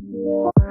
What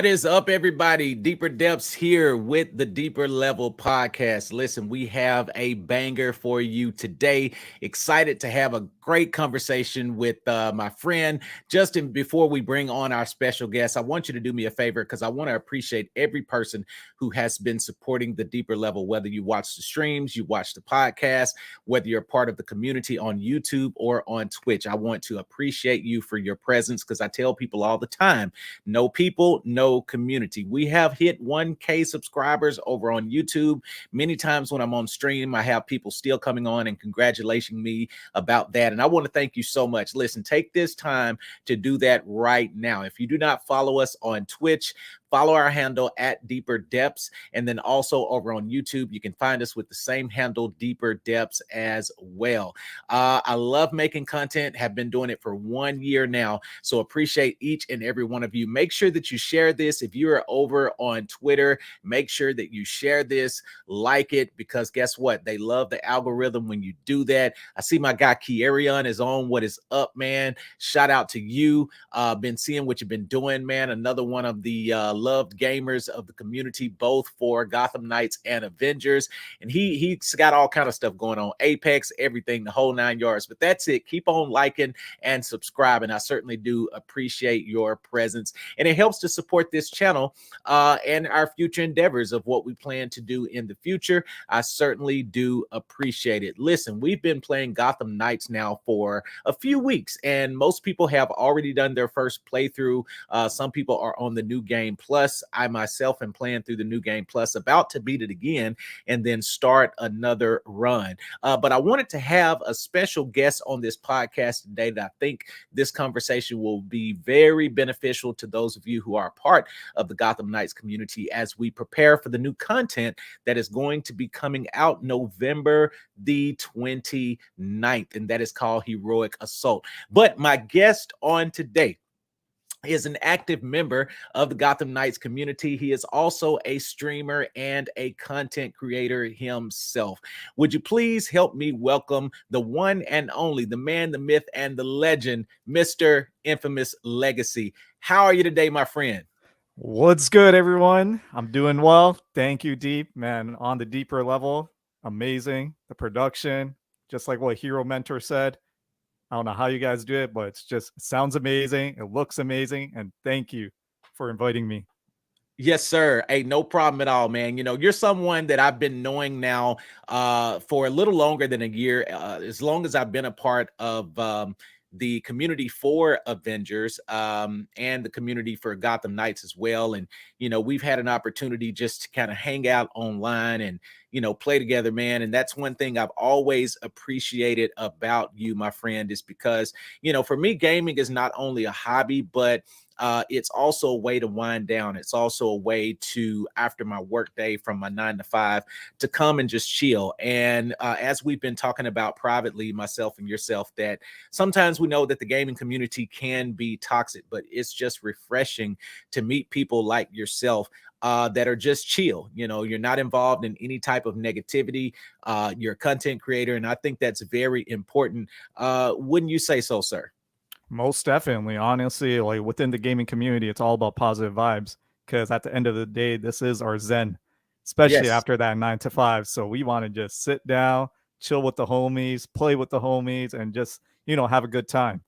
is up, everybody? Deeper Depths here with the Deeper Level Podcast. Listen, we have a banger for you today. Excited to have a great conversation with my friend Justin. Before we bring on our special guest, I want you to do me a favor because I want to appreciate every person who has been supporting the Deeper Level, whether you watch the streams, you watch the podcast, whether you're part of the community on YouTube or on Twitch. I want to appreciate you for your presence because I tell people all the time, no people, no community. We have hit 1K subscribers over on YouTube. Many times when I'm on stream, I have people still coming on and congratulating me about that. And I want to thank you so much. Listen, take this time to do that right now. If you do not follow us on Twitch, follow our handle at Deeper Depths. And then also over on YouTube, you can find us with the same handle, Deeper Depths, as well. I love making content, have been doing it for 1 year now. So appreciate each and every one of you. Make sure that you share this. If you are over on Twitter, make sure that you share this, like it, because guess what? They love the algorithm when you do that. I see my guy Kierion is on. What is up, man? Shout out to you. Been seeing what you've been doing, man. Another one of the loved gamers of the community, both for Gotham Knights and Avengers. And he's got all kind of stuff going on. Apex, everything, the whole 9 yards. But that's it. Keep on liking and subscribing. I certainly do appreciate your presence. And it helps to support this channel and our future endeavors of what we plan to do in the future. I certainly do appreciate it. Listen, we've been playing Gotham Knights now for a few weeks, and most people have already done their first playthrough. Some people are on the new game plus. I myself am playing through the new game plus, about to beat it again and then start another run. But I wanted to have a special guest on this podcast today that I think this conversation will be very beneficial to those of you who are a part of the Gotham Knights community as we prepare for the new content that is going to be coming out November the 29th, and that is called Heroic Assault. But my guest on today is an active member of the Gotham Knights community. He is also a streamer and a content creator himself. Would you please help me welcome the one and only, the man, the myth, and the legend, Mr. Infamous Legacy. How are you today, my friend? What's good, everyone? I'm doing well. Thank you, Deep. Man, on the Deeper Level, amazing. The production, just like what Hero Mentor said. I don't know how you guys do it, but it sounds amazing. It looks amazing. And thank you for inviting me. Yes, sir. Hey, no problem at all, man. You know, you're someone that I've been knowing now for a little longer than a year, as long as I've been a part of the community for Avengers and the community for Gotham Knights as well. And, you know, we've had an opportunity just to kind of hang out online and, you know, play together, man. And that's one thing I've always appreciated about you, my friend, is because, you know, for me, gaming is not only a hobby, but it's also a way to wind down. It's also a way to, after my work day from my 9 to 5, to come and just chill. And as we've been talking about privately, myself and yourself, that sometimes we know that the gaming community can be toxic, but it's just refreshing to meet people like yourself that are just chill. You know, you're not involved in any type of negativity. You're a content creator, and I think that's very important. Wouldn't you say so, sir? Most definitely. Honestly, like within the gaming community, it's all about positive vibes because at the end of the day, this is our zen, especially Yes. after that 9 to 5. So we want to just sit down, chill with the homies, play with the homies, and just, have a good time.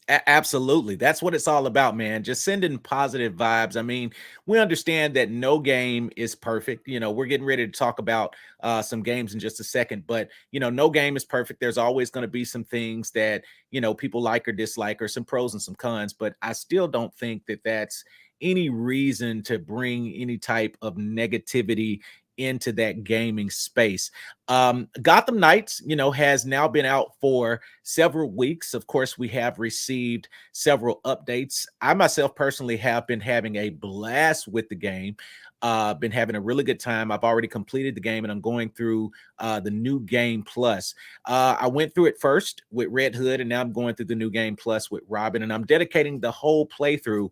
Absolutely. That's what it's all about, man. Just sending positive vibes. I mean, we understand that no game is perfect. You know, we're getting ready to talk about some games in just a second, but, you know, no game is perfect. There's always going to be some things that, you know, people like or dislike, or some pros and some cons, but I still don't think that that's any reason to bring any type of negativity into that gaming space. Gotham Knights, you know, has now been out for several weeks. Of course, we have received several updates. I myself personally have been having a blast with the game. Been having a really good time. I've already completed the game and I'm going through the new game plus. I went through it first with Red Hood, and now I'm going through the new game plus with Robin, and I'm dedicating the whole playthrough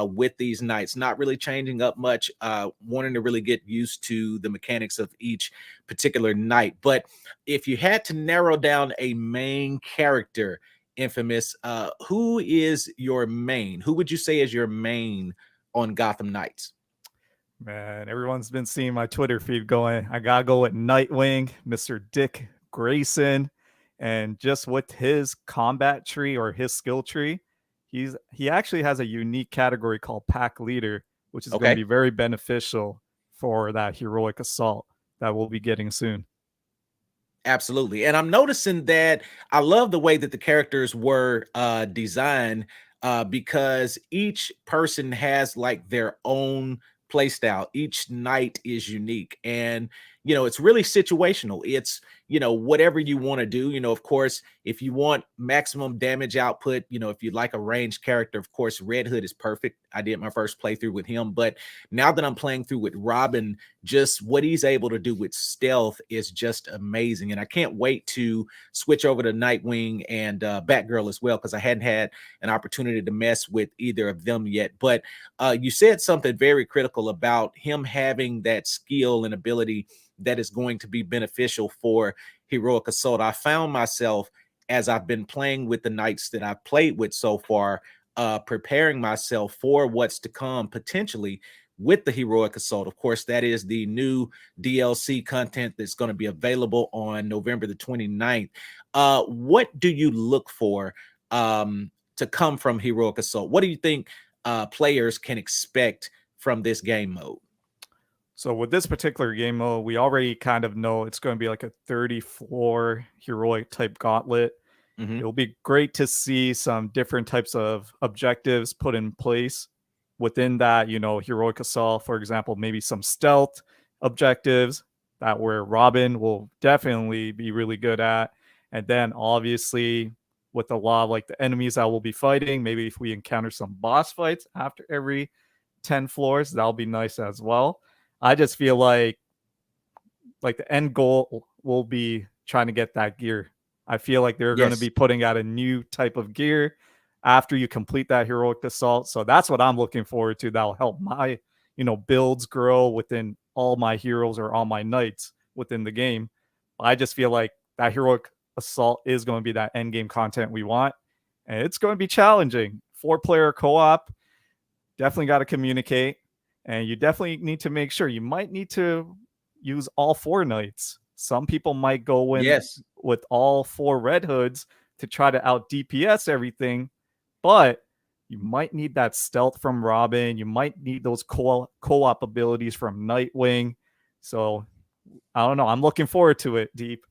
with these knights, not really changing up much, wanting to really get used to the mechanics of each particular knight. But if you had to narrow down a main character, Infamous, who is your main? Who would you say is your main on Gotham Knights? Man, everyone's been seeing my Twitter feed going. I gotta go with Nightwing, Mr. Dick Grayson, and just with his combat tree or his skill tree, he actually has a unique category called Pack Leader, which is going to Okay. be very beneficial for that heroic assault that we'll be getting soon. Absolutely. And I'm noticing that I love the way that the characters were designed, because each person has like their own play style. Each knight is unique. And, it's really situational. It's, whatever you want to do. Of course, if you want maximum damage output, if you like a ranged character, of course, Red Hood is perfect. I did my first playthrough with him. But now that I'm playing through with Robin, just what he's able to do with stealth is just amazing. And I can't wait to switch over to Nightwing and Batgirl as well, because I hadn't had an opportunity to mess with either of them yet. But you said something very critical about him having that skill and ability that is going to be beneficial for heroic assault. I found myself, as I've been playing with the knights that I've played with so far, preparing myself for what's to come potentially with the heroic assault. Of course, that is the new DLC content that's going to be available on November the 29th. What do you look for to come from heroic assault? What do you think players can expect from this game mode? So with this particular game mode, we already kind of know it's going to be like a 30 floor heroic type gauntlet. Mm-hmm. It'll be great to see some different types of objectives put in place within that, heroic assault. For example, maybe some stealth objectives that where Robin will definitely be really good at. And then obviously with a lot of like the enemies that we'll be fighting, maybe if we encounter some boss fights after every 10 floors, that'll be nice as well. I just feel like the end goal will be trying to get that gear. I feel like they're going to Yes. be putting out a new type of gear after you complete that heroic assault. So that's what I'm looking forward to. That'll help my, builds grow within all my heroes or all my knights within the game. I just feel like that heroic assault is going to be that end game content we want. And it's going to be challenging. 4-player co-op, definitely got to communicate. And you definitely need to make sure you might need to use all 4 knights. Some people might go in Yes. with all 4 red hoods to try to out DPS everything, but you might need that stealth from Robin. You might need those co-op abilities from Nightwing. So I don't know. I'm looking forward to it, Deep.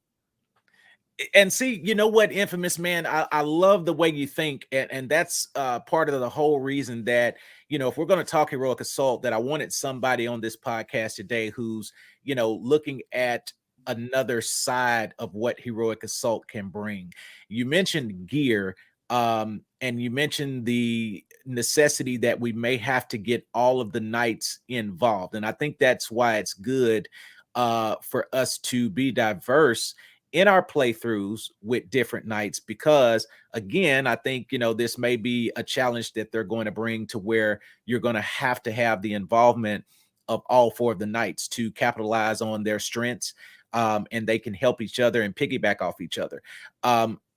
And see, you know what, Infamous, man, I love the way you think, and that's part of the whole reason that, if we're going to talk heroic assault, that I wanted somebody on this podcast today who's, looking at another side of what heroic assault can bring. You mentioned gear, and you mentioned the necessity that we may have to get all of the knights involved, and I think that's why it's good for us to be diverse in our playthroughs with different knights, because again, I think this may be a challenge that they're going to bring, to where you're going to have the involvement of all 4 of the knights to capitalize on their strengths, and they can help each other and piggyback off each other.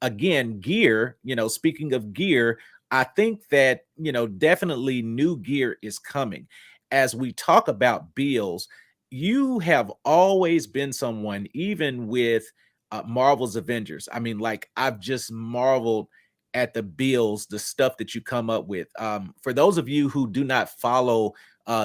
Again, gear, speaking of gear, I think that definitely new gear is coming. As we talk about builds, you have always been someone, even with Marvel's Avengers. I mean, like, I've just marveled at the bills, the stuff that you come up with. For those of you who do not follow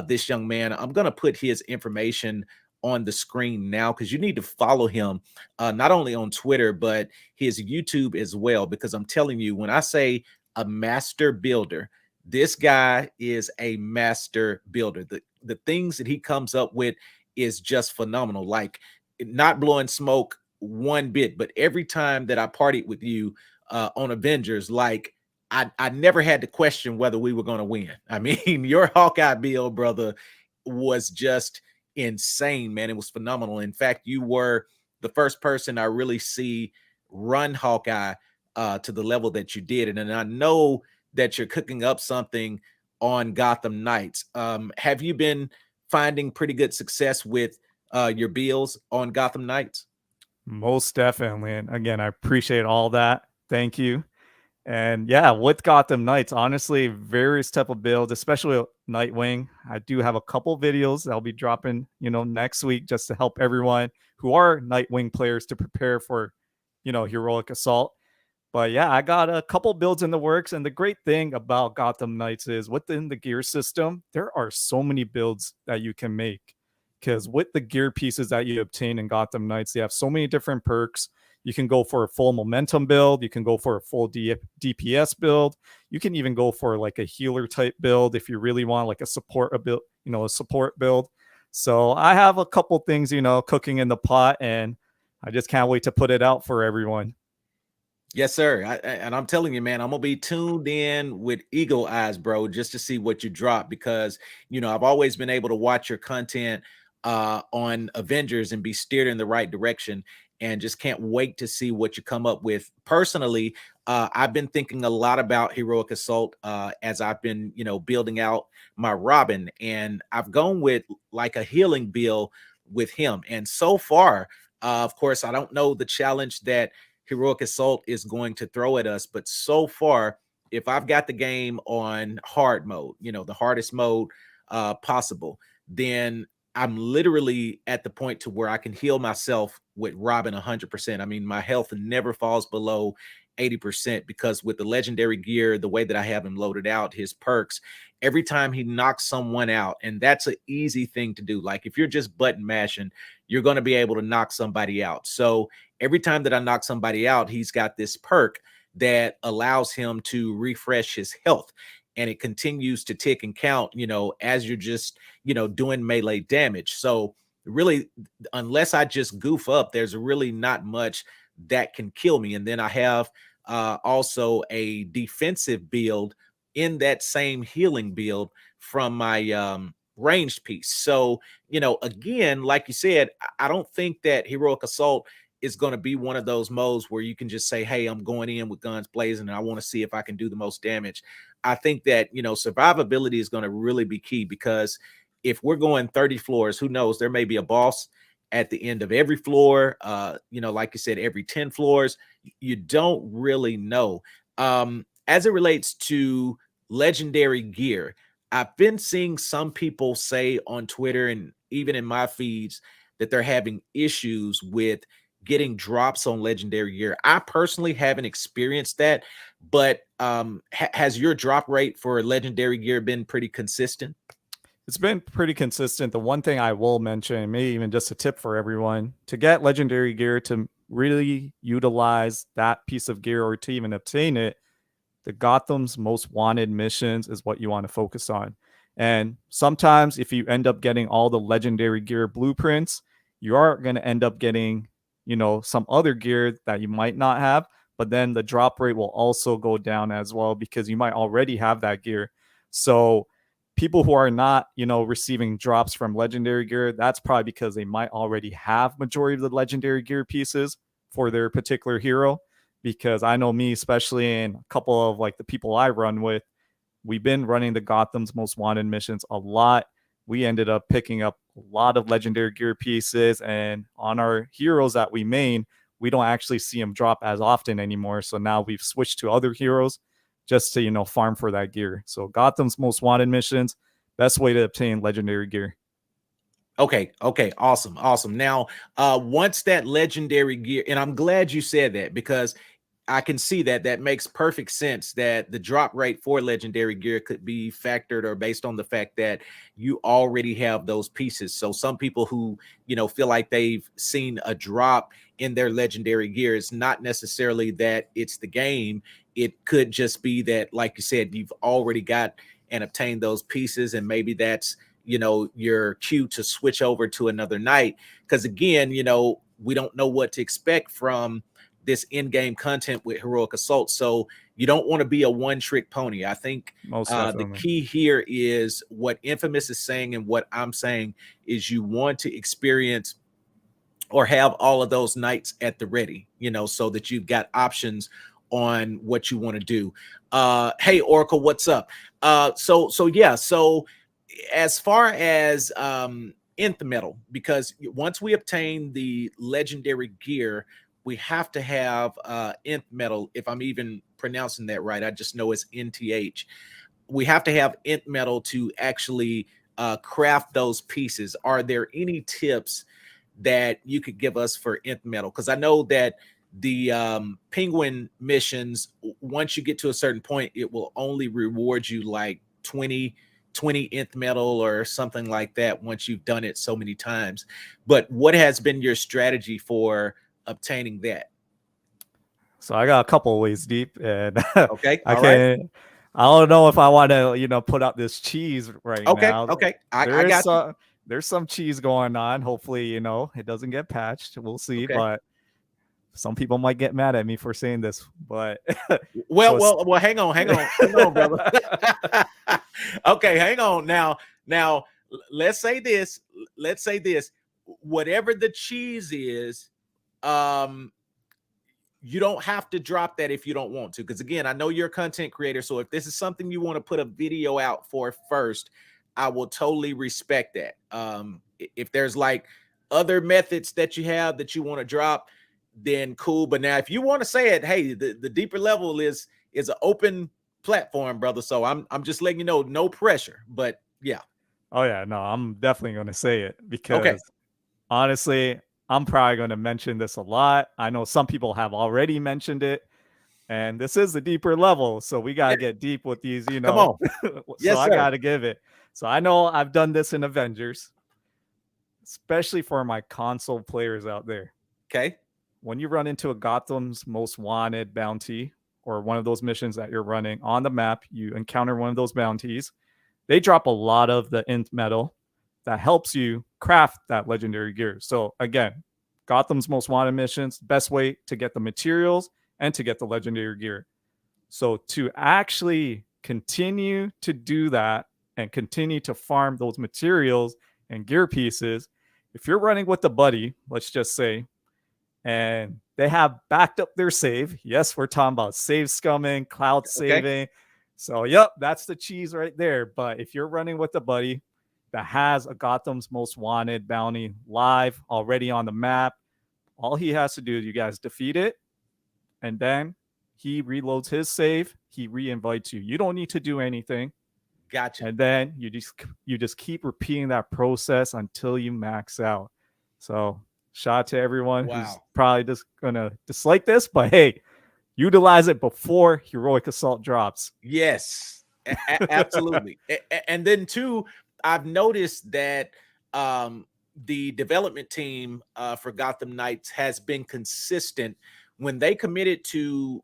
this young man, I'm going to put his information on the screen now, because you need to follow him, not only on Twitter, but his YouTube as well. Because I'm telling you, when I say a master builder, this guy is a master builder. The things that he comes up with is just phenomenal. Like, not blowing smoke one bit, but every time that I partied with you on Avengers, like, I never had to question whether we were going to win. I mean, your Hawkeye build, brother, was just insane, man. It was phenomenal. In fact, you were the first person I really see run Hawkeye to the level that you did. And I know that you're cooking up something on Gotham Knights. Have you been finding pretty good success with your builds on Gotham Knights? Most definitely. And again, I appreciate all that. Thank you. And yeah, with Gotham Knights, honestly, various type of builds, especially Nightwing. I do have a couple videos that'll be dropping, next week just to help everyone who are Nightwing players to prepare for, heroic assault. But yeah, I got a couple builds in the works. And the great thing about Gotham Knights is within the gear system, there are so many builds that you can make. Because with the gear pieces that you obtain in Gotham Knights, they have so many different perks. You can go for a full momentum build. You can go for a full DPS build. You can even go for like a healer type build if you really want like a support a build, a support build. So I have a couple things, cooking in the pot, and I just can't wait to put it out for everyone. Yes, sir. And I'm telling you, man, I'm gonna be tuned in with eagle eyes, bro, just to see what you drop because I've always been able to watch your content on Avengers and be steered in the right direction, and just can't wait to see what you come up with. Personally, I've been thinking a lot about Heroic Assault as I've been, building out my Robin, and I've gone with like a healing build with him. And so far, of course, I don't know the challenge that Heroic Assault is going to throw at us. But so far, if I've got the game on hard mode, the hardest mode possible, then I'm literally at the point to where I can heal myself with Robin 100%. I mean, my health never falls below 80% because with the legendary gear, the way that I have him loaded out, his perks, every time he knocks someone out, and that's an easy thing to do. Like if you're just button mashing, you're going to be able to knock somebody out. So every time that I knock somebody out, he's got this perk that allows him to refresh his health. And it continues to tick and count, as you're just, doing melee damage. So really, unless I just goof up, there's really not much that can kill me. And then I have also a defensive build in that same healing build from my ranged piece. So, again, like you said, I don't think that Heroic Assault is going to be one of those modes where you can just say, hey, I'm going in with guns blazing and I want to see if I can do the most damage. I think that, survivability is going to really be key because if we're going 30 floors, who knows, there may be a boss at the end of every floor, like you said, every 10 floors. You don't really know. As it relates to legendary gear, I've been seeing some people say on Twitter and even in my feeds that they're having issues with getting drops on legendary gear. I personally haven't experienced that, but has your drop rate for legendary gear been pretty consistent? It's been pretty consistent. The one thing I will mention, maybe even just a tip for everyone, to get legendary gear to really utilize that piece of gear or to even obtain it, the Gotham's most wanted missions is what you want to focus on. And sometimes if you end up getting all the legendary gear blueprints, you are going to end up getting, some other gear that you might not have, but then the drop rate will also go down as well because you might already have that gear. So people who are not, receiving drops from legendary gear, that's probably because they might already have majority of the legendary gear pieces for their particular hero. Because I know me, especially in a couple of like the people I run with, we've been running the Gotham's Most Wanted missions a lot. We ended up picking up a lot of legendary gear pieces, and on our heroes that we main, we don't actually see them drop as often anymore. So now we've switched to other heroes just to, farm for that gear. So Gotham's Most Wanted missions, best way to obtain legendary gear. Okay, awesome. Now, once that legendary gear, and I'm glad you said that because I can see that that makes perfect sense that the drop rate for legendary gear could be factored or based on the fact that you already have those pieces. So some people who, feel like they've seen a drop in their legendary gear, it's not necessarily that it's the game. It could just be that, like you said, you've already got and obtained those pieces, and maybe that's your cue to switch over to another night. Because again, we don't know what to expect from this in-game content with Heroic Assault. So you don't want to be a one-trick pony. I think Most the definitely. key here is what Infamous is saying and what I'm saying is you want to experience or have all of those nights at the ready, so that you've got options on what you want to do. Hey Oracle, what's up? So as far as nth metal, because once we obtain the legendary gear, we have to have nth metal. If I'm even pronouncing that right, I just know it's NTH. We have to have nth metal to actually craft those pieces. Are there any tips that you could give us for nth metal? Because I know that the penguin missions, once you get to a certain point, it will only reward you like 20 nth metal or something like that once you've done it so many times. But what has been your strategy for obtaining that? So I got a couple of ways deep, and Okay, I all right. can. I don't know if I want to, put up this cheese right Okay, now. okay, I There is got you. there's some cheese going on. Hopefully, it doesn't get patched. We'll see. Okay. But some people might get mad at me for saying this. But Well, so well, well. Hang on, brother. Okay, hang on. Now, let's say this. Let's say this. Whatever the cheese is, um, you don't have to drop that if you don't want to. Because again, I know you're a content creator, so if this is something you want to put a video out for first, I will totally respect that. If there's like other methods that you have that you want to drop, then cool. But now, if you want to say it, hey, the deeper level is an open platform, brother. So I'm just letting you know, no pressure. But yeah, oh yeah, no, I'm definitely going to say it okay, because honestly, I'm probably going to mention this a lot. I know some people have already mentioned it, and this is a deeper level, so we got yeah, to get deep with these, come on, so yes, I sir. got to give it. So I know I've done this in Avengers, especially for my console players out there. Okay, When you run into a Gotham's Most Wanted bounty or one of those missions that you're running on the map, you encounter one of those bounties. They drop a lot of the int metal that helps you craft that legendary gear. So again, Gotham's Most Wanted missions, best way to get the materials and to get the legendary gear. So to actually continue to do that and continue to farm those materials and gear pieces, if you're running with a buddy, let's just say, and they have backed up their save. Yes, we're talking about save scumming, cloud okay, saving. So, yep, that's the cheese right there. But if you're running with a buddy that has a Gotham's Most Wanted bounty live already on the map, all he has to do is you guys defeat it, and then he reloads his save. He re-invites you. You don't need to do anything, gotcha. and then you just keep repeating that process until you max out. So shout out to everyone who's Wow. probably just gonna dislike this, but hey, utilize it before heroic assault drops. Yes, absolutely. And then too, I've noticed that the development team for Gotham Knights has been consistent when they committed to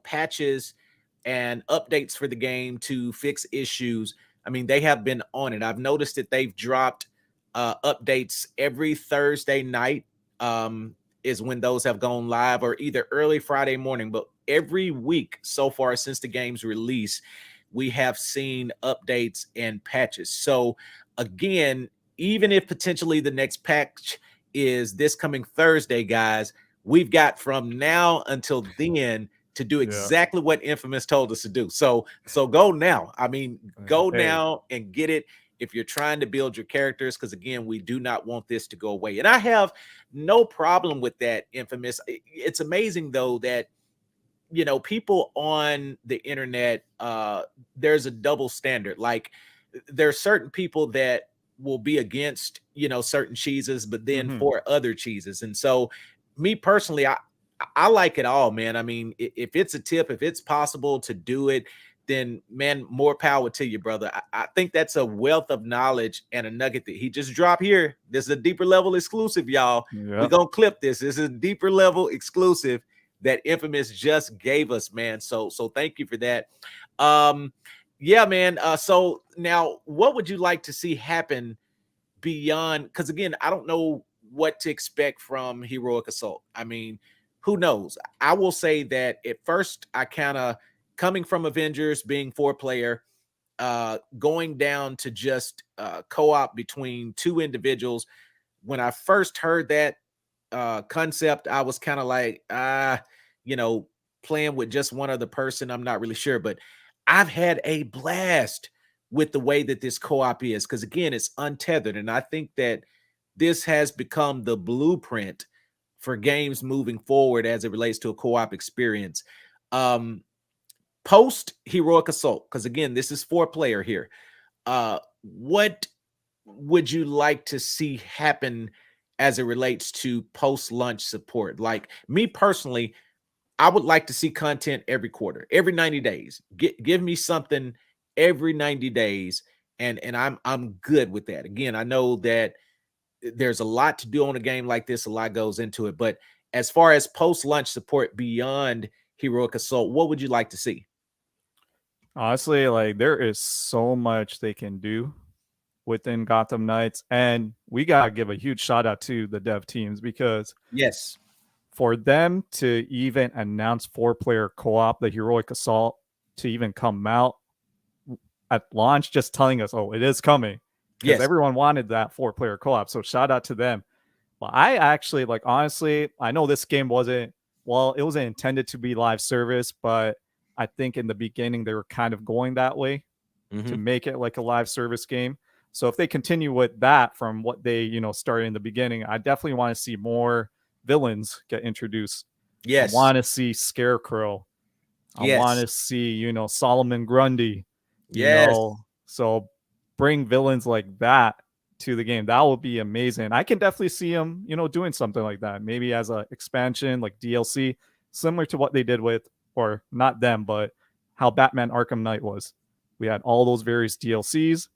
patches and updates for the game to fix issues. I mean, they have been on it. I've noticed that they've dropped updates every Thursday night. Is when those have gone live, or either early Friday morning. But every week so far since the game's release, we have seen updates and patches. So again, even if potentially the next patch is this coming Thursday, guys, we've got from now until then to do Yeah. exactly what Infamous told us to do. So go now. I mean, go Hey. now and get it if you're trying to build your characters, because again, we do not want this to go away. And I have no problem with that, Infamous. It's amazing though that people on the internet, there's a double standard. Like there's certain people that will be against certain cheeses, but then Mm-hmm. for other cheeses. And so me personally, I like it all, man. I mean, if it's a tip, if it's possible to do it, then man, more power to you, brother. I think that's a wealth of knowledge and a nugget that he just dropped here. This is a deeper level exclusive, y'all. We're Yep. gonna clip this. This is a deeper level exclusive that Infamous just gave us, man. So thank you for that. Um, yeah, man. So now what would you like to see happen beyond? Because again, I don't know what to expect from Heroic Assault. I mean, who knows? I will say that at first I kind of, coming from Avengers being 4-player, going down to just co-op between two individuals. When I first heard that concept, I was kind of like, you know, playing with just one other person. I'm not really sure, but I've had a blast with the way that this co-op is because again, it's untethered, and I think that this has become the blueprint for games moving forward as it relates to a co-op experience. Um, Post heroic assault, because again, this is 4 player here. What would you like to see happen as it relates to post lunch support? Like me personally, I would like to see content every quarter, every 90 days. Give me something every 90 days, and I'm good with that. Again, I know that there's a lot to do on a game like this, a lot goes into it, but as far as post lunch support beyond heroic assault, what would you like to see? Honestly, like there is so much they can do within Gotham Knights, and we gotta give a huge shout out to the dev teams because Yes. for them to even announce 4 player co-op, the heroic assault, to even come out at launch, just telling us, oh, it is coming, because Yes. everyone wanted that 4 player co-op. So shout out to them. But I actually, like, honestly, I know this game wasn't, well, it wasn't intended to be live service, but I think in the beginning they were kind of going that way to Hmm. make it like a live service game. So if they continue with that from what they, started in the beginning, I definitely want to see more villains get introduced. I Yes. want to see Scarecrow. I want Yes. to see, Solomon Grundy. Yes. So bring villains like that to the game. That would be amazing. I can definitely see them, doing something like that. Maybe as a expansion, like DLC, similar to what they did with, or not them, but how Batman Arkham Knight was. We had all those various DLCs.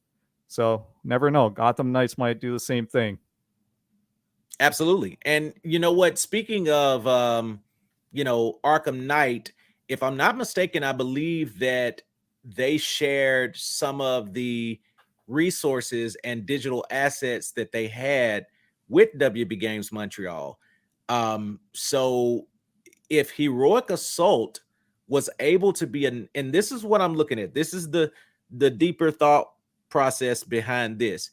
So never know. Gotham Knights might do the same thing. Absolutely. And you know what? Speaking of Arkham Knight, if I'm not mistaken, I believe that they shared some of the resources and digital assets that they had with WB Games Montreal. So if Heroic Assault was able to be and this is what I'm looking at. This is the deeper thought process behind this.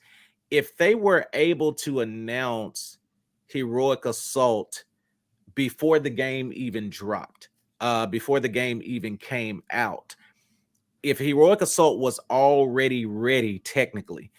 If they were able to announce Heroic Assault before the game even dropped, before the game even came out, if Heroic Assault was already ready technically,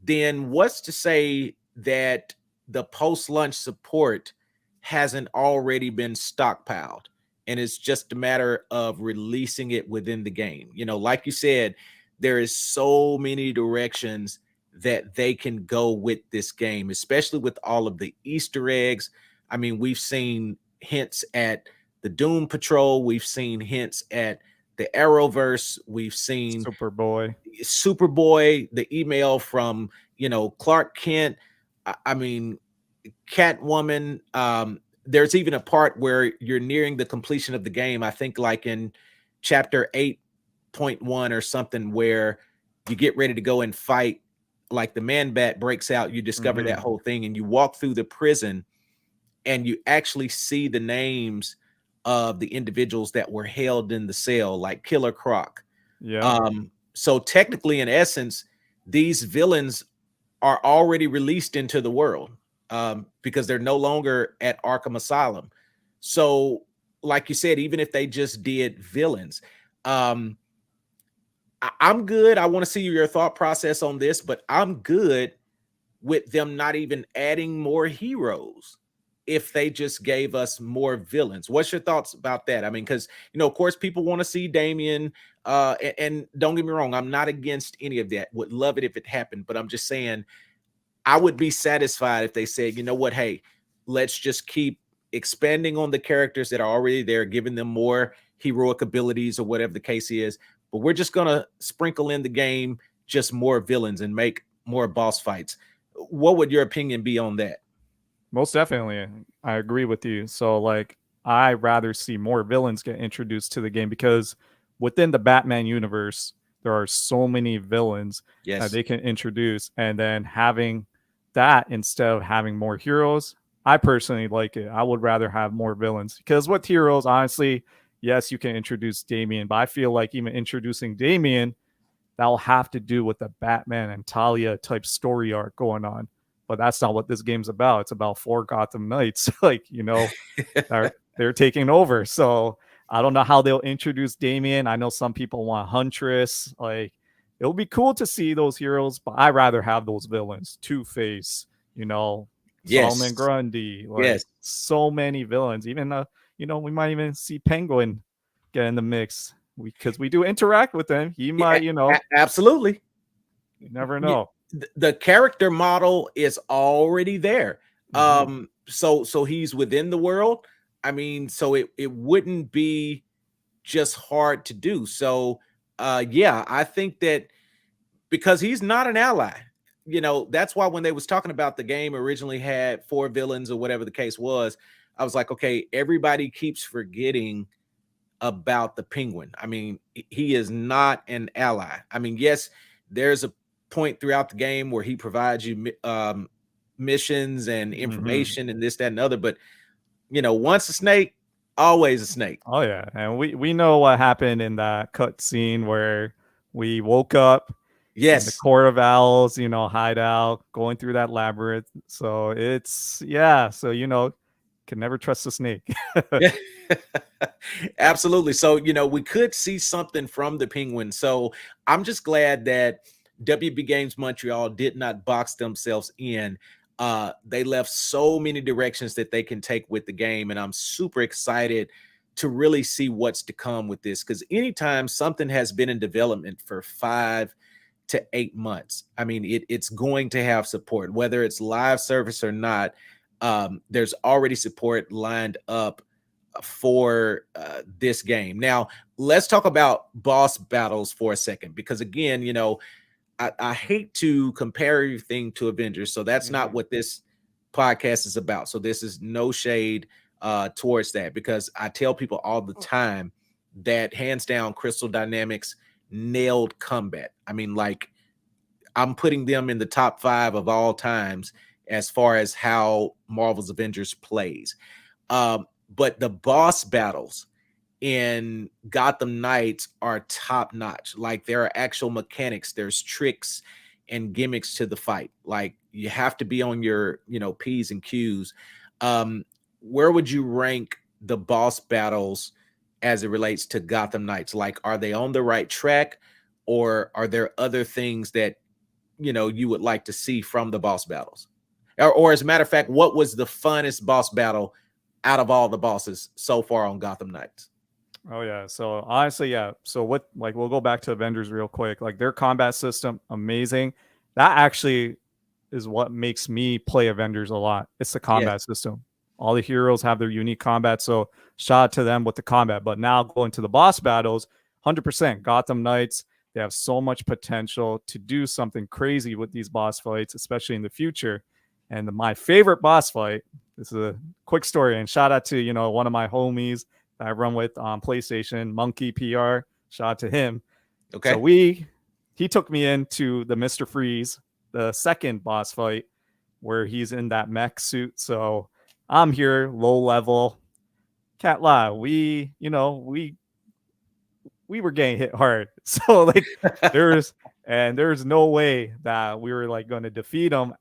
then what's to say that the post launch support hasn't already been stockpiled and it's just a matter of releasing it within the game? Like you said, there is so many directions that they can go with this game, especially with all of the Easter eggs. I mean, we've seen hints at the Doom Patrol, we've seen hints at the Arrowverse, we've seen Superboy. Superboy, the email from Clark Kent. I mean, Catwoman. There's even a part where you're nearing the completion of the game. I think like in chapter 8.1 or something, where you get ready to go and fight. Like the Man Bat breaks out, you discover that Mm-hmm. whole thing, and you walk through the prison, and you actually see the names of the individuals that were held in the cell, like Killer Croc. Yep. So technically, in essence, these villains are already released into the world because they're no longer at Arkham Asylum. So, like you said, even if they just did villains, um, I'm good. I want to see your thought process on this, but I'm good with them not even adding more heroes if they just gave us more villains. What's your thoughts about that? I mean, because of course, people want to see Damien. And don't get me wrong, I'm not against any of that. Would love it if it happened, but I'm just saying I would be satisfied if they said, you know what, hey, let's just keep expanding on the characters that are already there, giving them more heroic abilities or whatever the case is. But we're just gonna sprinkle in the game just more villains and make more boss fights. What would your opinion be on that? Most definitely. I agree with you. So, like, I rather see more villains get introduced to the game because within the Batman universe, there are so many villains that Yes. they can introduce. And then having that instead of having more heroes, I personally like it. I would rather have more villains because with heroes, honestly, yes, you can introduce Damien, but I feel like even introducing Damien, that'll have to do with the Batman and Talia type story arc going on. But that's not what this game's about. It's about 4 Gotham Knights, like, they're taking over. So I don't know how they'll introduce Damien. I know some people want Huntress. Like, it'll be cool to see those heroes, but I'd rather have those villains. Two Face, you know, Solomon Yes, Grundy, like yes, so many villains. Even we might even see Penguin get in the mix. Because we do interact with him. He yeah, might, absolutely. you never Y- know. the character model is already there. Hmm. So he's within the world. I mean, so it wouldn't be just hard to do. So yeah, I think that because he's not an ally. That's why when they was talking about the game originally had four villains or whatever the case was, I was like, okay, everybody keeps forgetting about the Penguin. I mean, he is not an ally. I mean, yes, there's a point throughout the game where he provides you missions and Hmm. information and this, that, and other. But once a snake, always a snake. Oh yeah, and we know what happened in that cut scene where we woke up in the Yes. Court of Owls, hideout, going through that labyrinth. So it's yeah, so can never trust a snake. Yeah. Absolutely. So, we could see something from the Penguin. So I'm just glad that WB Games Montreal did not box themselves in. They left so many directions that they can take with the game. And I'm super excited to really see what's to come with this. Because anytime something has been in development for 5 to 8 months, I mean, it's going to have support, whether it's live service or not. There's already support lined up for this game. Now, let's talk about boss battles for a second, because again, I hate to compare everything to Avengers, so that's not Mhm. what this podcast is about. So this is no shade towards that, because I tell people all the time that hands down, Crystal Dynamics nailed combat. I mean, like, I'm putting them in the top 5 of all times as far as how Marvel's Avengers plays. But the boss battles in Gotham Knights are top notch. Like, there are actual mechanics, there's tricks and gimmicks to the fight. Like, you have to be on your, P's and Q's. Where would you rank the boss battles as it relates to Gotham Knights? Like, are they on the right track, or are there other things that you would like to see from the boss battles? Or as a matter of fact, what was the funnest boss battle out of all the bosses so far on Gotham Knights? Oh yeah. So honestly, yeah. So what like we'll go back to Avengers real quick. Like their combat system, amazing. That actually is what makes me play Avengers a lot. It's the Yes. combat system. All the heroes have their unique combat. So shout out to them with the combat. But now going to the boss battles, 100% Gotham Knights. They have so much potential to do something crazy with these boss fights, especially in the future. And my favorite boss fight, this is a quick story, and shout out to, one of my homies that I run with on PlayStation, Monkey PR. Shout out to him. So Okay. he took me into the Mr. Freeze, the second boss fight, where he's in that mech suit. So I'm here, low level. Can't lie. We were getting hit hard. So like there's no way that we were like going to defeat him,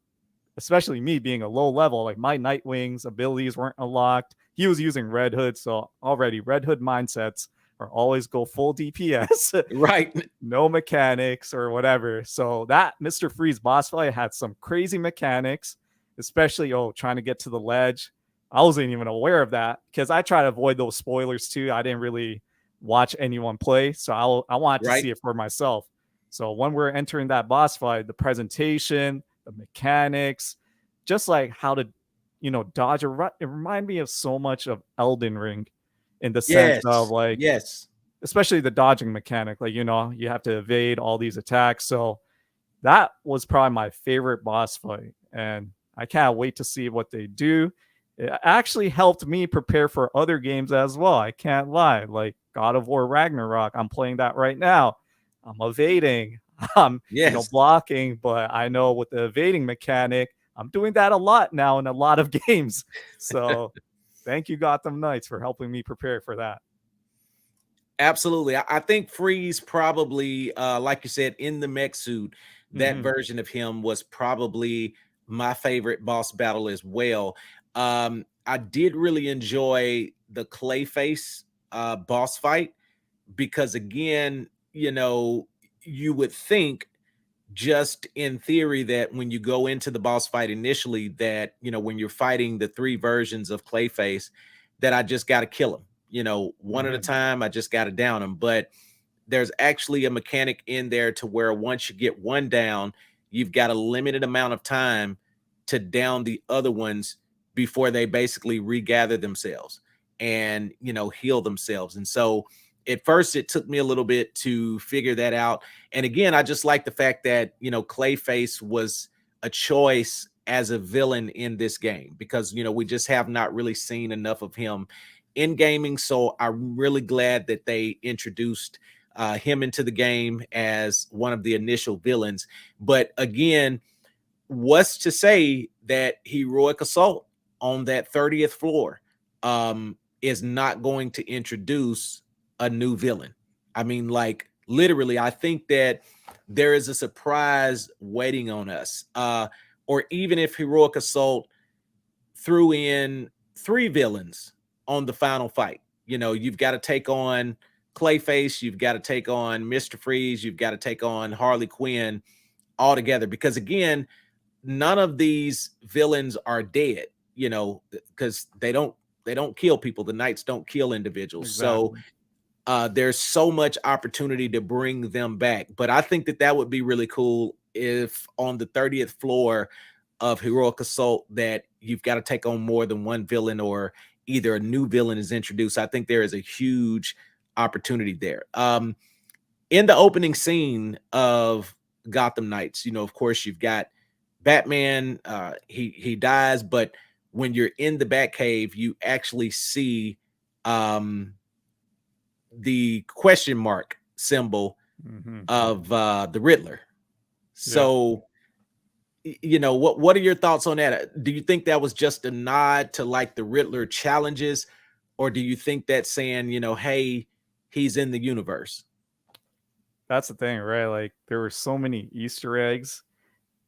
especially me being a low level. Like my Nightwing's abilities weren't unlocked. He was using Red Hood, so already Red Hood mindsets are always go full DPS, Right. no mechanics or whatever. So that Mr. Freeze boss fight had some crazy mechanics, especially trying to get to the ledge. I wasn't even aware of that because I try to avoid those spoilers too. I didn't really watch anyone play, so I wanted to Right. see it for myself. So when we're entering that boss fight, the presentation, the mechanics, just like how to, dodge. It reminded me of so much of Elden Ring in the sense of Yes. like, Yes. especially the dodging mechanic. Like, you have to evade all these attacks. So that was probably my favorite boss fight. And I can't wait to see what they do. It actually helped me prepare for other games as well. I can't lie. Like God of War Ragnarok, I'm playing that right now. I'm evading, I'm, Yes. blocking, but I know with the evading mechanic, I'm doing that a lot now in a lot of games. So thank you, Gotham Knights, for helping me prepare for that. Absolutely. I think Freeze probably, like you said, in the mech suit, that Mm-hmm. version of him was probably my favorite boss battle as well. I did really enjoy the Clayface boss fight, because again, you would think, just in theory, that when you go into the boss fight initially, that when you're fighting the three versions of Clayface, that I just got to kill him, one at a Mm-hmm. time. I just got to down him. But there's actually a mechanic in there to where once you get one down, you've got a limited amount of time to down the other ones before they basically regather themselves and heal themselves. And so at first it took me a little bit to figure that out. And again, I just like the fact that Clayface was a choice as a villain in this game, because we just have not really seen enough of him in gaming. So I'm really glad that they introduced him into the game as one of the initial villains. But again, what's to say that Heroic Assault on that 30th floor is not going to introduce a new villain? I mean, like, literally, I think that there is a surprise waiting on us. Or even if Heroic Assault threw in three villains on the final fight, you've got to take on Clayface, you've got to take on Mr. Freeze, you've got to take on Harley Quinn all together. Because again, none of these villains are dead, because they don't kill people. The Knights don't kill individuals. So Exactly. there's so much opportunity to bring them back. But I think that that would be really cool if on the 30th floor of Heroic Assault that you've got to take on more than one villain, or either a new villain is introduced. I think there is a huge opportunity there. In the opening scene of Gotham Knights, of course, you've got Batman. He dies, but when you're in the Batcave, you actually see um, the question mark symbol Mm-hmm. of the Riddler. Yep. So, what are your thoughts on that? Do you think that was just a nod to like the Riddler challenges, or do you think that's saying, hey, he's in the universe? That's the thing, right? Like there were so many Easter eggs.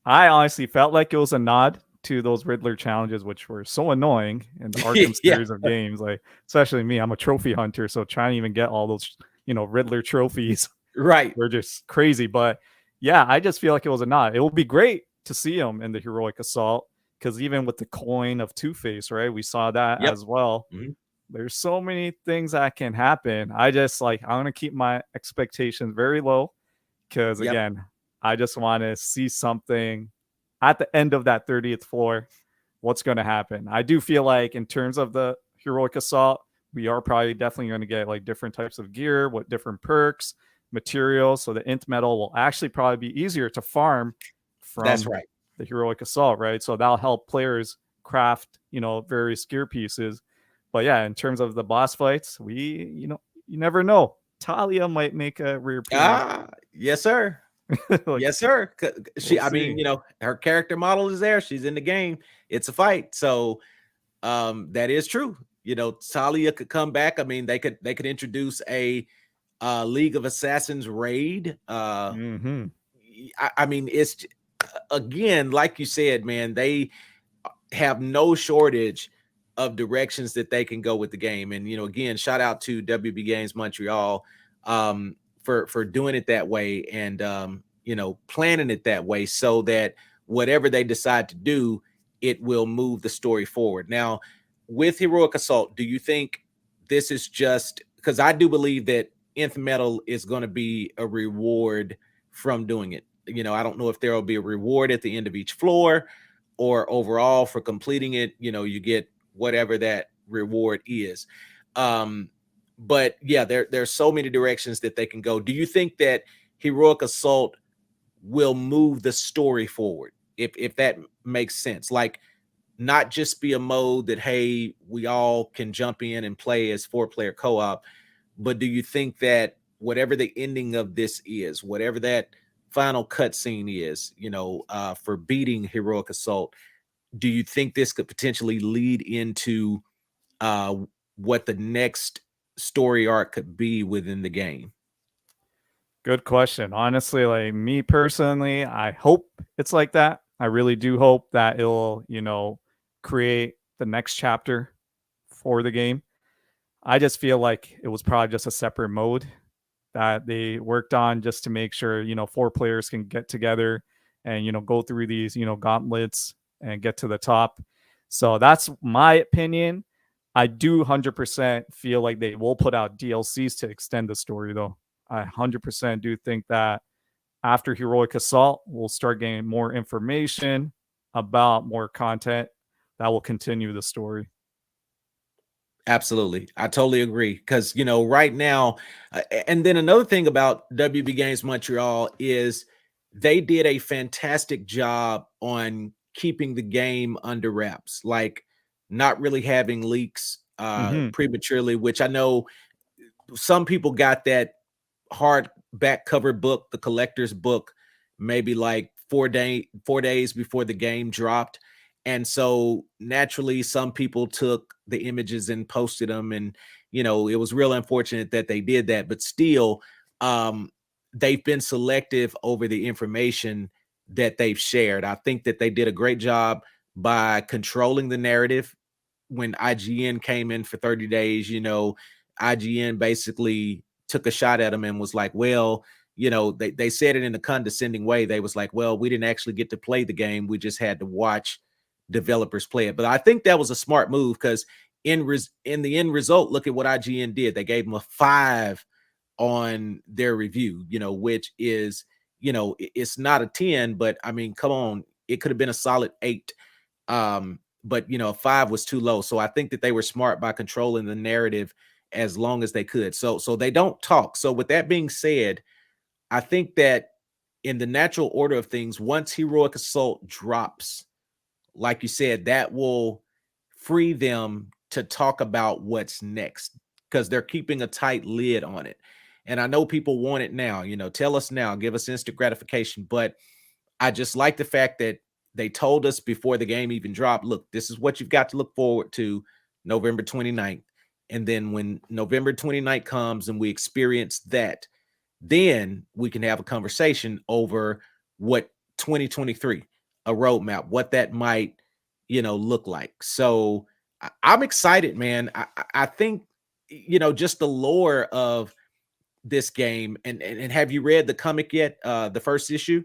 I honestly felt like it was a nod to those Riddler challenges, which were so annoying in the Arkham Yeah, series of games. Like, especially me, I'm a trophy hunter, so trying to even get all those, Riddler trophies, right. they're just crazy. But yeah, I just feel like it was a nod. It will be great to see him in the Heroic Assault, because even with the coin of Two Face, right? We saw that Yep. as well. Mhm. There's so many things that can happen. I want to keep my expectations very low, because Yep. again, I just want to see something at the end of that 30th floor. What's going to happen? I do feel like in terms of the Heroic Assault, we are probably definitely going to get like different types of gear, what different perks, materials. So the int metal will actually probably be easier to farm That's from right. the Heroic Assault, right? So that'll help players craft, various gear pieces. But yeah, in terms of the boss fights, you never know. Talia might make a reappearance. Yes, sir. Like, Yes, sir. we'll She, I mean, see. her character model is there. She's in the game. It's a fight. So that is true. Talia could come back. I mean, they could introduce a League of Assassins raid. Mm-hmm. I mean, it's again, like you said, man, they have no shortage of directions that they can go with the game. And again, shout out to WB Games Montreal for doing it that way, and planning it that way so that whatever they decide to do, it will move the story forward. Now, with Heroic Assault, do you think this is just because I do believe that Nth Metal is going to be a reward from doing it? I don't know if there will be a reward at the end of each floor, or overall for completing it, you get whatever that reward is. Um, but yeah, there's so many directions that they can go. Do you think that Heroic Assault will move the story forward? If that makes sense, like not just be a mode that, hey, we all can jump in and play as 4-player co-op, but do you think that whatever the ending of this is, whatever that final cutscene is, for beating Heroic Assault, do you think this could potentially lead into uh, what the next story arc could be within the game? Good question. Honestly, like me personally, I hope it's like that. I really do hope that it'll, create the next chapter for the game. I just feel like it was probably just a separate mode that they worked on just to make sure, four players can get together and, go through these, gauntlets and get to the top. So that's my opinion. I do 100% feel like they will put out DLCs to extend the story, though. I 100% do think that after Heroic Assault, we'll start getting more information about more content that will continue the story. Absolutely. I totally agree. Because, right now, and then another thing about WB Games Montreal is they did a fantastic job on keeping the game under wraps, like not really having leaks Mm-hmm. prematurely, which I know some people got that hard back cover book, the collector's book, maybe like 4 days before the game dropped. And so naturally, some people took the images and posted them. And, it was real unfortunate that they did that. But still, um, they've been selective over the information that they've shared. I think that they did a great job by controlling the narrative. When IGN came in for 30 days, IGN basically took a shot at him and was like, well, they said it in a condescending way. They was like, well, we didn't actually get to play the game. We just had to watch developers play it. But I think that was a smart move because in the end result, look at what IGN did. They gave them a 5 on their review, which is, it's not a 10, but I mean, come on, it could have been a solid 8. But a 5 was too low. So I think that they were smart by controlling the narrative as long as they could. So they don't talk. So with that being said, I think that in the natural order of things, once Heroic Assault drops, like you said, that will free them to talk about what's next because they're keeping a tight lid on it. And I know people want it now, tell us now, give us instant gratification. But I just like the fact that they told us before the game even dropped, look, this is what you've got to look forward to November 29th. And then when November 29th comes and we experience that, then we can have a conversation over what 2023, a roadmap, what that might, look like. So I'm excited, man. I think, just the lore of this game. And have you read the comic yet? The first issue?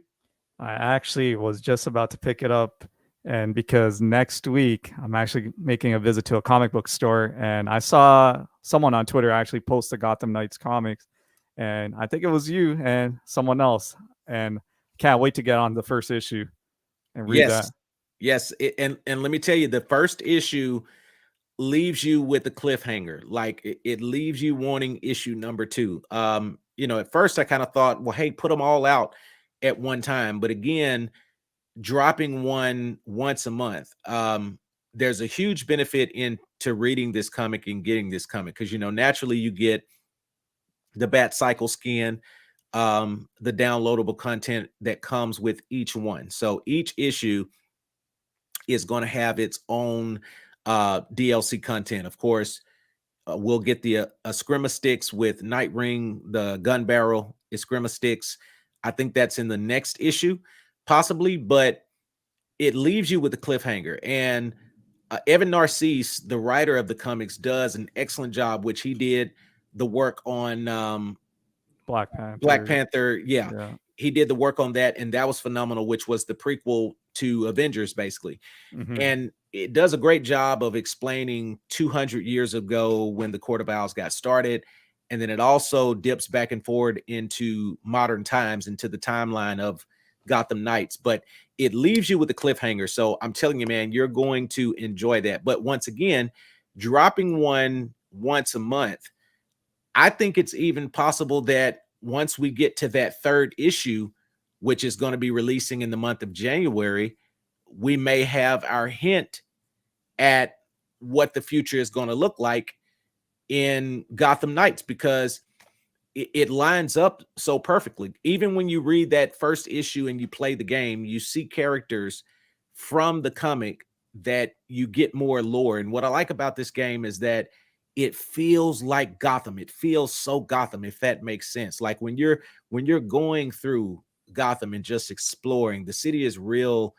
I actually was just about to pick it up. And because next week I'm actually making a visit to a comic book store, and I saw someone on Twitter actually post the Gotham Knights comics, and I think it was you and someone else. And can't wait to get on the first issue and read that. Yes. Yes. And let me tell you, the first issue leaves you with a cliffhanger. Like it leaves you wanting issue number 2. At first I kind of thought, well, hey, put them all out at one time. But again, dropping one once a month. There's a huge benefit into reading this comic and getting this comic because naturally you get the Bat Cycle skin, the downloadable content that comes with each one. So each issue is going to have its own DLC content. Of course, we'll get the Eskrima sticks with Nightwing, the gun barrel Eskrima sticks. I think that's in the next issue, possibly, but it leaves you with a cliffhanger. And Evan Narcisse, the writer of the comics, does an excellent job, which he did the work on Black Black Panther. Panther. Yeah, Yeah. he did the work on that, and that was phenomenal, which was the prequel to Avengers, basically. Mm-hmm. And it does a great job of explaining 200 years ago when the Court of Owls got started. And then it also dips back and forward into modern times, into the timeline of Gotham Knights. But it leaves you with a cliffhanger. So I'm telling you, man, you're going to enjoy that. But once again, dropping one once a month, I think it's even possible that once we get to that third issue, which is going to be releasing in the month of January, we may have our hint at what the future is going to look like in Gotham Knights because it lines up so perfectly. Even when you read that first issue and you play the game, you see characters from the comic that you get more lore. And what I like about this game is that it feels like Gotham. It feels so Gotham, if that makes sense. Like when you're going through Gotham and just exploring, the city is real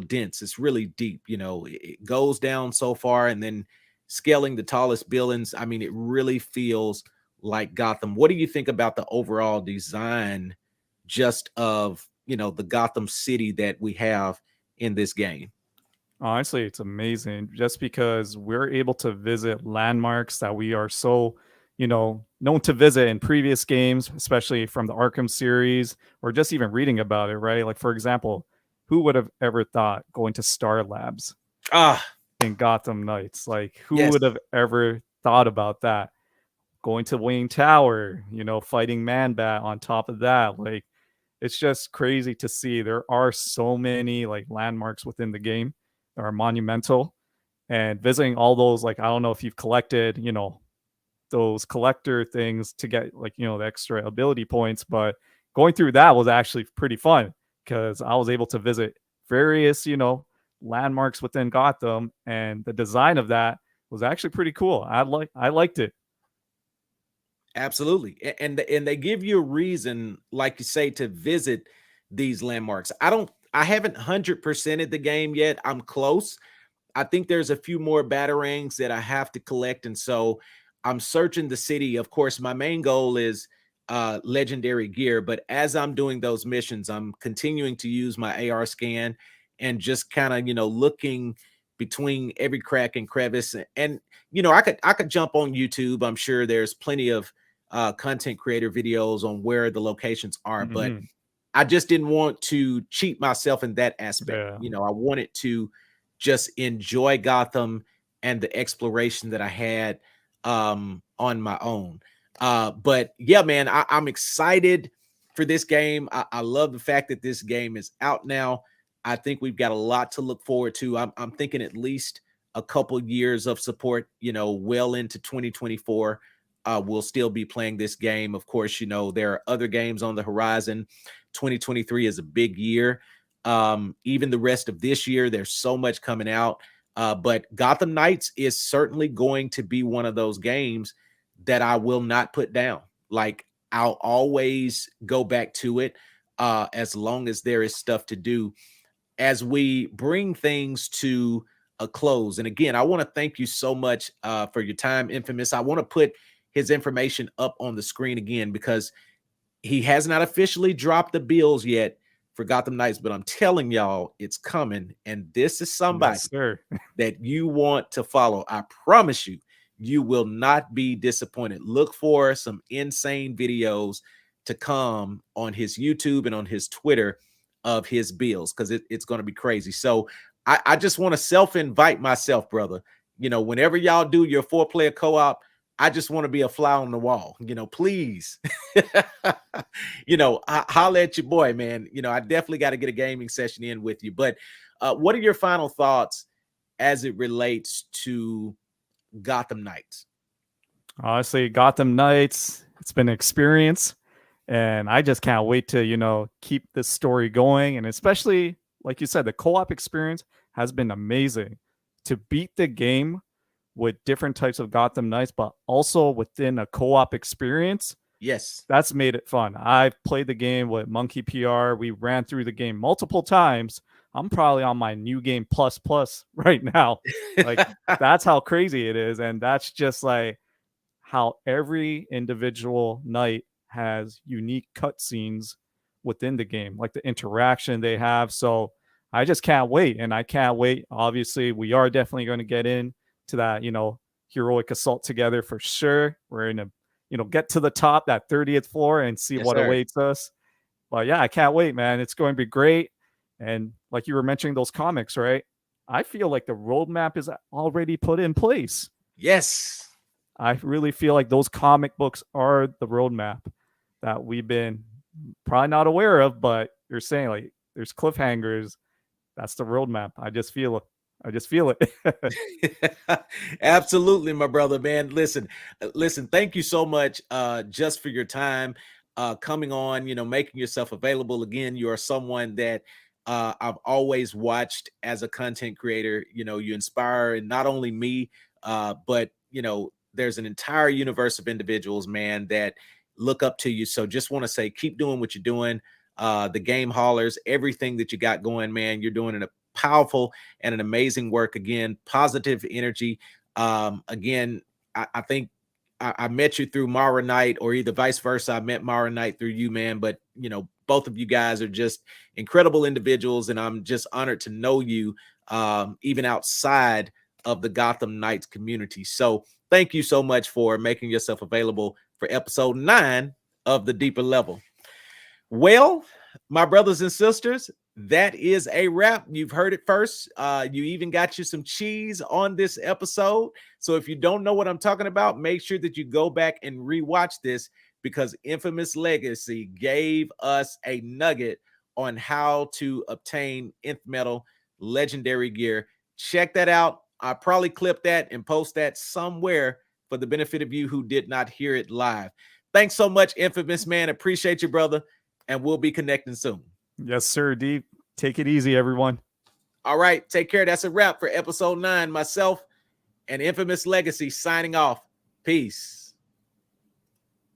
dense. It's really deep. It goes down so far and then scaling the tallest buildings. I mean, it really feels like Gotham. What do you think about the overall design just of, the Gotham City that we have in this game? Honestly, it's amazing just because we're able to visit landmarks that we are so, known to visit in previous games, especially from the Arkham series or just even reading about it, right? Like, for example, who would have ever thought going to Star Labs Ah, in Gotham Knights? Like, who yes, would have ever thought about that? Going to Wayne Tower, fighting Man Bat on top of that. Like, it's just crazy to see. There are so many like landmarks within the game that are monumental, and visiting all those, like, I don't know if you've collected, those collector things to get, like, the extra ability points, but going through that was actually pretty fun because I was able to visit various, landmarks within Gotham, and the design of that was actually pretty cool. I liked it. absolutely. And they give you a reason, like you say, to visit these landmarks. I haven't 100%ed the game yet. I'm close. I think there's a few more batarangs that I have to collect, and so I'm searching the city. Of course, my main goal is legendary gear, but as I'm doing those missions, I'm continuing to use my AR scan and just kind of, looking between every crack and crevice. And I could jump on YouTube. I'm sure there's plenty of content creator videos on where the locations are, but Mhm. I just didn't want to cheat myself in that aspect. Yeah. I wanted to just enjoy Gotham and the exploration that I had on my own. But yeah, man, I'm excited for this game. I love the fact that this game is out now. I think we've got a lot to look forward to. I'm thinking at least a couple years of support, well into 2024. We'll still be playing this game. Of course, there are other games on the horizon. 2023 is a big year. Even the rest of this year, there's so much coming out. But Gotham Knights is certainly going to be one of those games that I will not put down. Like, I'll always go back to it as long as there is stuff to do as we bring things to a close. And again, I want to thank you so much for your time, Infamous. I want to put his information up on the screen again because he has not officially dropped the bills yet for Gotham Knights, but I'm telling y'all it's coming. And this is Yes, somebody sir. that you want to follow. I promise you, you will not be disappointed. Look for some insane videos to come on his YouTube and on his Twitter of his bills because it's going to be crazy. So I just want to self-invite myself, brother. Whenever y'all do your 4-player co-op, I just want to be a fly on the wall. Please, holla at your boy, man. I definitely got to get a gaming session in with you. But what are your final thoughts as it relates to Gotham Knights? Honestly, Gotham Knights, it's been an experience, and I just can't wait to, keep this story going. And especially, like you said, the co-op experience has been amazing. To beat the game with different types of Gotham Knights, but also within a co-op experience, Yes. that's made it fun. I've played the game with Monkey PR. We ran through the game multiple times. I'm probably on my new game plus plus right now. Like, that's how crazy it is. And that's just like how every individual night has unique cutscenes within the game, like the interaction they have. So I just can't wait. And I can't wait. Obviously, we are definitely going to get in to that, heroic assault together for sure. We're in a, get to the top, that 30th floor, and see Yes, what sir. awaits us. But yeah, I can't wait, man. It's going to be great. And like you were mentioning those comics, right? I feel like the roadmap is already put in place. Yes. I really feel like those comic books are the roadmap that we've been probably not aware of, but you're saying like there's cliffhangers. That's the roadmap. I just feel it. I just feel it. Absolutely, my brother, man. Listen, thank you so much just for your time coming on, making yourself available again. You are someone that I've always watched as a content creator. You inspire not only me, but there's an entire universe of individuals, man, that look up to you. So just want to say keep doing what you're doing. The game haulers, everything that you got going, man, you're doing a powerful and an amazing work. Again, positive energy. Again, I think I met you through Mara Knight, or either vice versa. I met Mara Knight through you, man. But both of you guys are just incredible individuals, and I'm just honored to know you, even outside of the Gotham Knights community. So thank you so much for making yourself available for episode 9 of the Deeper Level. Well, my brothers and sisters, that is a wrap. You've heard it first. You even got you some cheese on this episode. So if you don't know what I'm talking about, make sure that you go back and rewatch this, because Infamous Legacy gave us a nugget on how to obtain Nth Metal legendary gear. Check that out. I'll probably clip that and post that somewhere for the benefit of you who did not hear it live. Thanks so much, Infamous, man. Appreciate you, brother. And we'll be connecting soon. Yes, sir, Deep. Take it easy, everyone. All right. Take care. That's a wrap for episode 9. Myself and Infamous Legacy signing off. Peace.